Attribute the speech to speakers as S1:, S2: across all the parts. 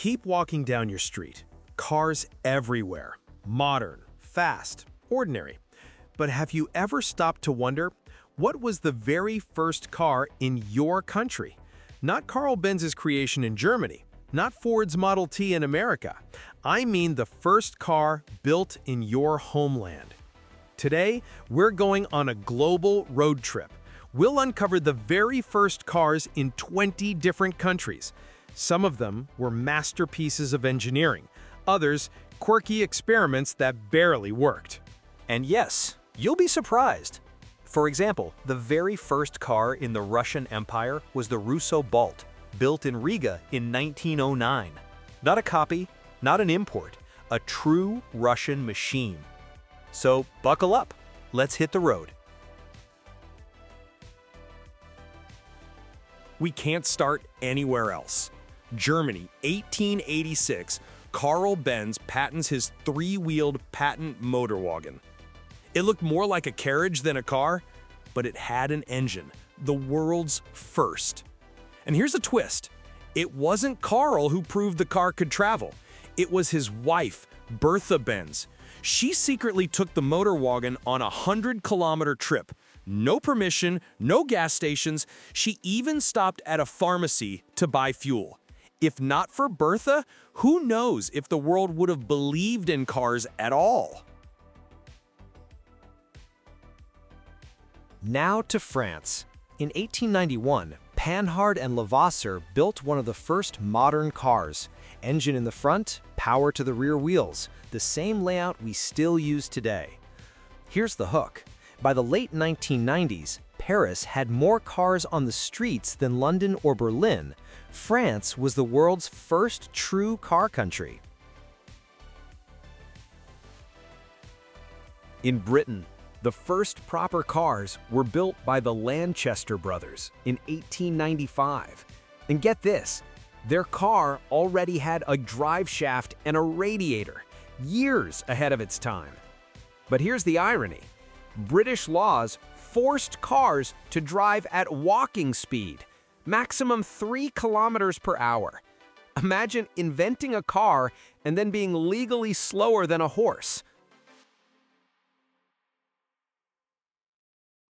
S1: Keep walking down your street. Cars everywhere. Modern, fast, ordinary. But have you ever stopped to wonder, what was the very first car in your country? Not Carl Benz's creation in Germany, not Ford's Model T in America. I mean the first car built in your homeland. Today, we're going on a global road trip. We'll uncover the very first cars in 20 different countries. Some of them were masterpieces of engineering, others quirky experiments that barely worked.
S2: And yes, you'll be surprised. For example, the very first car in the Russian Empire was the Russo-Balt, built in Riga in 1909. Not a copy, not an import, a true Russian machine. So buckle up, let's hit the road.
S1: We can't start anywhere else. Germany, 1886, Carl Benz patents his three-wheeled Patent-Motorwagen. It looked more like a carriage than a car, but it had an engine, the world's first. And here's a twist. It wasn't Carl who proved the car could travel. It was his wife, Bertha Benz. She secretly took the Motorwagen on a 100-kilometer trip. No permission, no gas stations. She even stopped at a pharmacy to buy fuel. If not for Bertha, who knows if the world would have believed in cars at all?
S2: Now to France. In 1891, Panhard and Levasseur built one of the first modern cars. Engine in the front, power to the rear wheels, the same layout we still use today. Here's the hook. By the late 1990s, Paris had more cars on the streets than London or Berlin. France was the world's first true car country. In Britain, the first proper cars were built by the Lanchester brothers in 1895. And get this, their car already had a drive shaft and a radiator, years ahead of its time. But here's the irony. British laws forced cars to drive at walking speed, maximum 3 kilometers per hour. Imagine inventing a car and then being legally slower than a horse.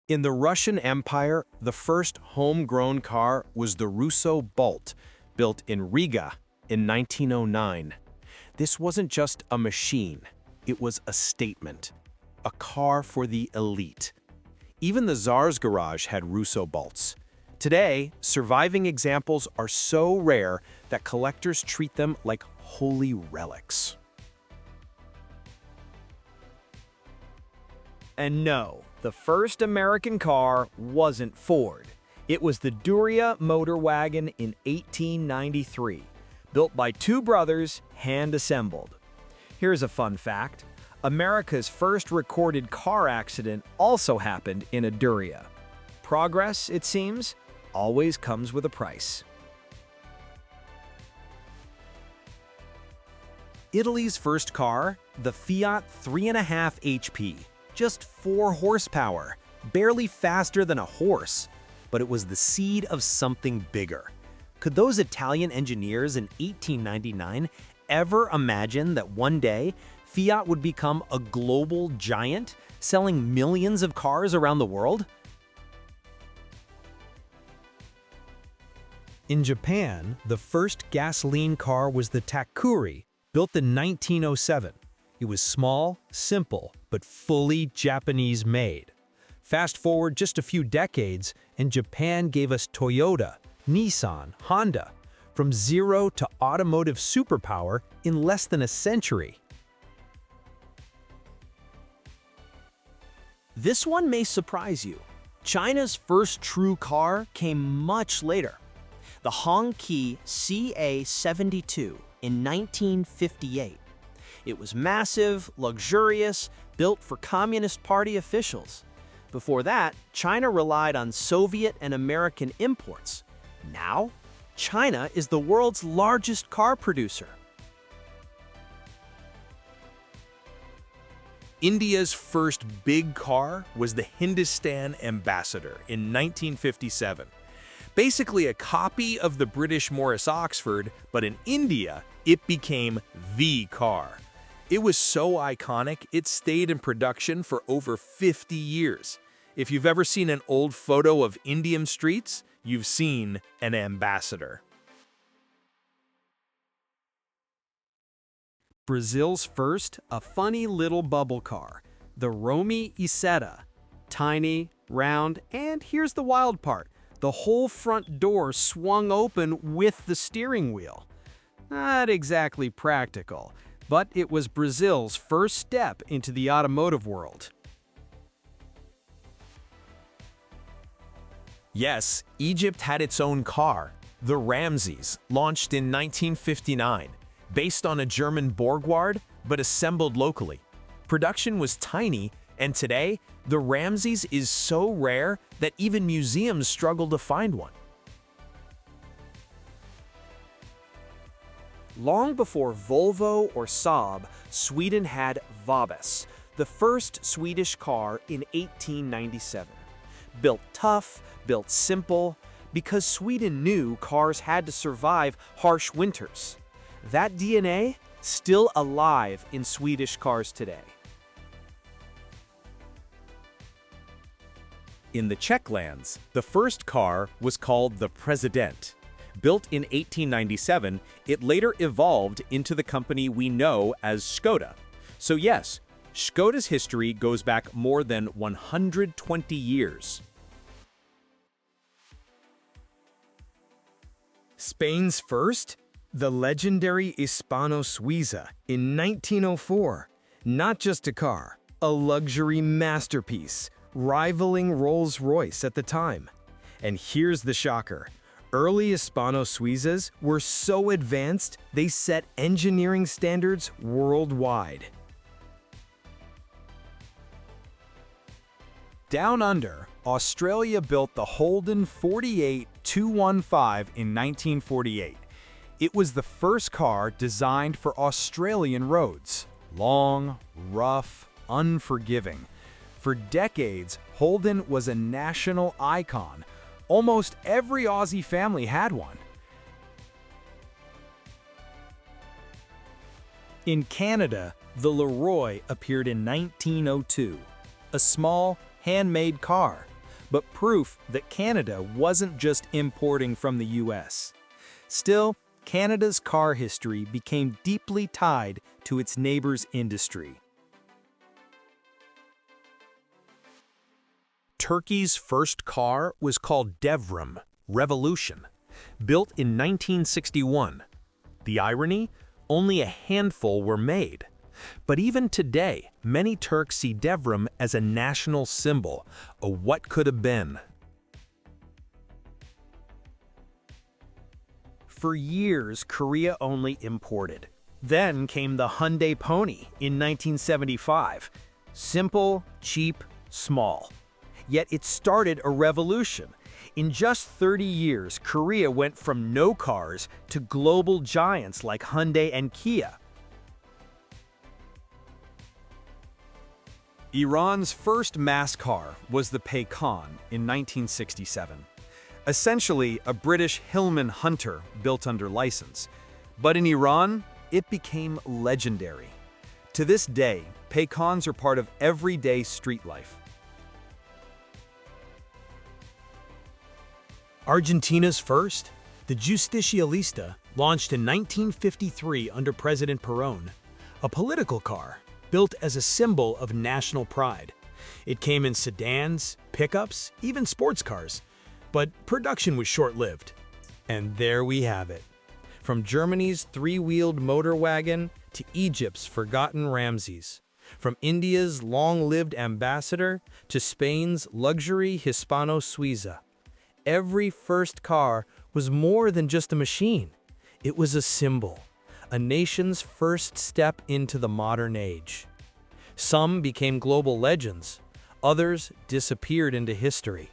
S2: In the Russian Empire, the first homegrown car was the Russo-Balt, built in Riga in 1909. This wasn't just a machine, it was a statement, a car for the elite. Even the Tsar's garage had Russo-Balts. Today, surviving examples are so rare that collectors treat them like holy relics. And no, the first American car wasn't Ford. It was the Motorwagen in 1893, built by two brothers, hand-assembled. Here's a fun fact. America's first recorded car accident also happened in a Duria. Progress, it seems, always comes with a price. Italy's first car, the Fiat 3.5 HP. Just 4 horsepower, barely faster than a horse. But it was the seed of something bigger. Could those Italian engineers in 1899 ever imagine that one day Fiat would become a global giant, selling millions of cars around the world? In Japan, the first gasoline car was the Takuri, built in 1907. It was small, simple, but fully Japanese-made. Fast forward just a few decades, and Japan gave us Toyota, Nissan, Honda, from zero to automotive superpower in less than a century. This one may surprise you. China's first true car came much later. The Hongqi CA-72 in 1958. It was massive, luxurious, built for Communist Party officials. Before that, China relied on Soviet and American imports. Now, China is the world's largest car producer.
S1: India's first big car was the Hindustan Ambassador in 1957. Basically a copy of the British Morris Oxford, but in India, it became the car. It was so iconic, it stayed in production for over 50 years. If you've ever seen an old photo of Indian streets, you've seen an ambassador.
S2: Brazil's first, a funny little bubble car, the Romy Isetta. Tiny, round, and here's the wild part. The whole front door swung open with the steering wheel. Not exactly practical, but it was Brazil's first step into the automotive world.
S1: Yes, Egypt had its own car, the Ramses, launched in 1959, based on a German Borgward, but assembled locally. Production was tiny, and today, the Ramses is so rare that even museums struggle to find one.
S2: Long before Volvo or Saab, Sweden had Vabis, the first Swedish car in 1897. Built tough, built simple, because Sweden knew cars had to survive harsh winters. That DNA still alive in Swedish cars today.
S1: In the Czech lands, the first car was called the President. Built in 1897, it later evolved into the company we know as Škoda. So yes, Škoda's history goes back more than 120 years.
S2: Spain's first? The legendary Hispano Suiza in 1904. Not just a car, a luxury masterpiece, rivaling Rolls-Royce at the time. And here's the shocker. Early Hispano Suizas were so advanced, they set engineering standards worldwide.
S3: Down under, Australia built the Holden 48215 in 1948. It was the first car designed for Australian roads. Long, rough, unforgiving. For decades, Holden was a national icon. Almost every Aussie family had one.
S2: In Canada, the Leroy appeared in 1902. A small, handmade car, but proof that Canada wasn't just importing from the US. Still, Canada's car history became deeply tied to its neighbor's industry.
S1: Turkey's first car was called Devrim, Revolution, built in 1961. The irony? Only a handful were made. But even today, many Turks see Devrim as a national symbol, a what could have been.
S2: For years, Korea only imported. Then came the Hyundai Pony in 1975. Simple, cheap, small. Yet it started a revolution. In just 30 years, Korea went from no cars to global giants like Hyundai and Kia.
S3: Iran's first mass car was the Paykan in 1967. Essentially, a British Hillman Hunter built under license. But in Iran, it became legendary. To this day, Paykans are part of everyday street life.
S2: Argentina's first, the Justicialista, launched in 1953 under President Perón. A political car, built as a symbol of national pride. It came in sedans, pickups, even sports cars. But production was short-lived. And there we have it. From Germany's three-wheeled Motorwagen to Egypt's forgotten Ramses. From India's long-lived ambassador to Spain's luxury Hispano Suiza. Every first car was more than just a machine. It was a symbol, a nation's first step into the modern age. Some became global legends, others disappeared into history,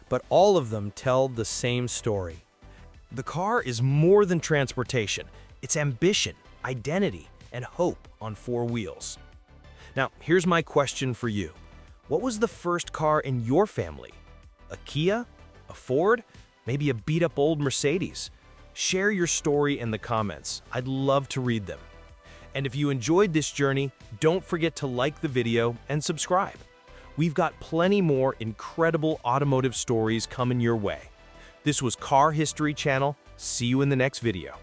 S2: but all of them tell the same story. The car is more than transportation. It's ambition, identity, and hope on four wheels. Now, here's my question for you. What was the first car in your family? A Kia? A Ford?
S1: Maybe a beat-up old Mercedes? Share your story in the comments. I'd love to read them. And if you enjoyed this journey, don't forget to like the video and subscribe. We've got plenty more incredible automotive stories coming your way. This was Car History Channel. See you in the next video.